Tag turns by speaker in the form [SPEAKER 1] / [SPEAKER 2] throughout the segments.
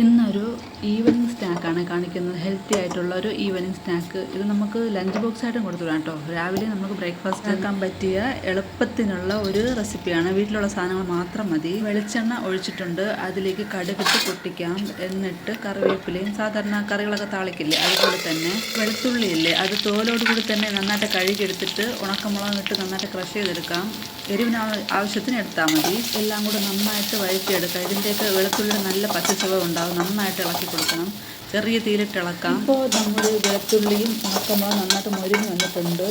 [SPEAKER 1] ഇന്നൊരു ഈവനിങ് സ്നാക്കാണ് കാണിക്കുന്നത്. ഹെൽത്തി ആയിട്ടുള്ള ഒരു ഈവനിങ് സ്നാക്ക്. ഇത് നമുക്ക് ലഞ്ച് ബോക്സ് ആയിട്ടും കൊടുത്തുവിടാം കേട്ടോ. രാവിലെ നമുക്ക് ബ്രേക്ക്ഫാസ്റ്റ് ആക്കാൻ പറ്റിയ എളുപ്പത്തിനുള്ള ഒരു റെസിപ്പിയാണ്. വീട്ടിലുള്ള സാധനങ്ങൾ മാത്രം മതി. വെളിച്ചെണ്ണ ഒഴിച്ചിട്ടുണ്ട്. അതിലേക്ക് കടുകിട്ട് പൊട്ടിക്കാം. എന്നിട്ട് കറിവേപ്പിലയും സാധാരണ കറികളൊക്കെ താളിക്കില്ലേ അതുപോലെ തന്നെ വെളുത്തുള്ളി ഇല്ലേ അത് തോലോട് കൂടി തന്നെ നന്നായിട്ട് കഴുകിയെടുത്തിട്ട് ഉണക്കമുളക് ഇട്ട് നന്നായിട്ട് ക്രഷ് ചെയ്തെടുക്കാം. എരിവിന് ആവശ്യത്തിന് എടുത്താൽ മതി. എല്ലാം കൂടെ നന്നായിട്ട് വഴറ്റിയെടുക്കാം. ഇതിൻ്റെയൊക്കെ വെളുത്തുള്ളി നല്ല പച്ചച്ചുവ ഉണ്ടാകും. നന്നായിട്ട് ഇളക്കി കൊടുക്കണം. ചെറിയ തീയിലിട്ട് ഇളക്കാം. ഇപ്പോൾ നമ്മുടെ വെളുത്തുള്ളിയും ഉണക്കമുളകും നന്നായിട്ട് മൊരിഞ്ഞ് വന്നിട്ടുണ്ട്.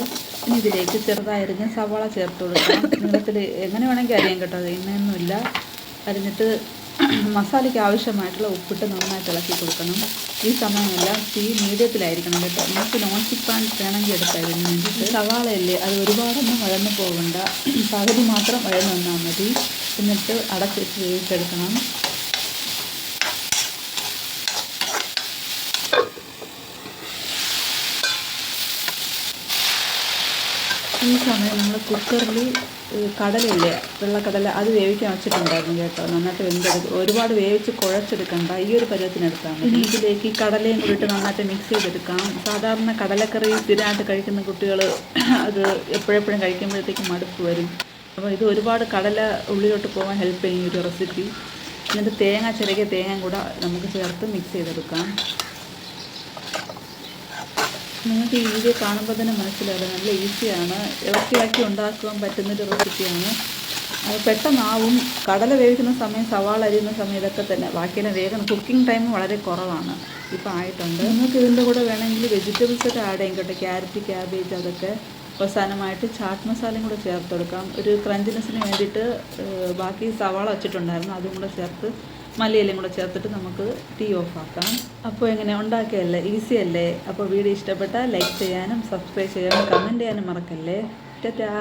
[SPEAKER 1] ഇനി ഇതിലേക്ക് ചെറുതായിരിക്കും സവാള ചേർത്ത് കൊടുക്കാം. നീളത്തിൽ എങ്ങനെ വേണമെങ്കിൽ അരിയാൻ കേട്ടോ. അത് ഇന്നൊന്നുമില്ല. അരിഞ്ഞിട്ട് മസാലയ്ക്ക് ആവശ്യമായിട്ടുള്ള ഉപ്പിട്ട് നന്നായിട്ട് ഇളക്കി കൊടുക്കണം. ഈ സമയമെല്ലാം തീ മീഡിയത്തിലായിരിക്കണം കേട്ടോ. നമുക്ക് നോൺ സ്റ്റിക്ക് പാൻ വേണമെങ്കിൽ എടുക്കാം. ഇതിന് വേണ്ടിയിട്ട് സവാളയല്ലേ അത് ഒരുപാടൊന്നും വഴന്ന് പോകണ്ട. പകുതി മാത്രം വഴന്ന് വന്നാൽ മതി. എന്നിട്ട് അടച്ചിട്ട് വേവിച്ചെടുക്കണം. ഈ സമയം നമ്മൾ കുക്കറിൽ കടലയില്ലേ വെള്ളക്കടല അത് വേവിക്കാൻ വെച്ചിട്ടുണ്ടായിരുന്നു കേട്ടോ. നന്നായിട്ട് വെന്തെടുക്കും. ഒരുപാട് വേവിച്ച് കുഴച്ചെടുക്കണ്ട. ഈ ഒരു പരുവത്തിനെടുക്കാം. ഇനി ഇതിലേക്ക് ഈ കടലയും കൂടിയിട്ട് നന്നായിട്ട് മിക്സ് ചെയ്തെടുക്കാം. സാധാരണ കടലക്കറി സ്ഥിരമായിട്ട് കഴിക്കുന്ന കുട്ടികൾ അത് എപ്പോഴെപ്പോഴും കഴിക്കുമ്പോഴത്തേക്കും മടുപ്പ് വരും. അപ്പോൾ ഇത് ഒരുപാട് കടല ഉള്ളിലോട്ട് പോകാൻ ഹെൽപ്പ് ചെയ്യും ഈ ഒരു റെസിപ്പി. എന്നിട്ട് ചിരകിയ തേങ്ങ കൂടെ നമുക്ക് ചേർത്ത് മിക്സ് ചെയ്തെടുക്കാം. നിങ്ങൾക്ക് ഈ വീഡിയോ കാണുമ്പോൾ തന്നെ മനസ്സിലാകും നല്ല ഈസിയാണ്. ഇളക്കി ഉണ്ടാക്കുവാൻ പറ്റുന്നൊരു റെസിപ്പിയാണ്. അത് പെട്ടെന്നാവും. കടല വേവിക്കുന്ന സമയം സവാള അരിയുന്ന സമയം ഇതൊക്കെ തന്നെ. ബാക്കിയെല്ലാം വേഗം കുക്കിംഗ് ടൈം വളരെ കുറവാണ്. ഇപ്പോൾ ആയിട്ടുണ്ട്. നിങ്ങൾക്ക് ഇതിൻ്റെ കൂടെ വേണമെങ്കിൽ വെജിറ്റബിൾസൊക്കെ ആഡ് ചെയ്യും കേട്ടോ. ക്യാരറ്റ്, ക്യാബേജ് അതൊക്കെ. അവസാനമായിട്ട് ചാട്ട് മസാലയും കൂടെ ചേർത്ത് കൊടുക്കാം. ഒരു ക്രഞ്ചിനെസ്സിന് വേണ്ടിയിട്ട് ബാക്കി സവാള വെച്ചിട്ടുണ്ടായിരുന്നു. അതും കൂടെ ചേർത്ത് മല്ലിയിലയും കൂടെ ചേർത്തിട്ട് നമുക്ക് തീ ഓഫാക്കാം. അപ്പോൾ എങ്ങനെ ഉണ്ടാക്കിയല്ലേ, ഈസി അല്ലേ? അപ്പോൾ വീഡിയോ ഇഷ്ടപ്പെട്ടാൽ ലൈക്ക് ചെയ്യാനും സബ്സ്ക്രൈബ് ചെയ്യാനും കമൻറ്റ് ചെയ്യാനും മറക്കല്ലേ. ടാറ്റാ.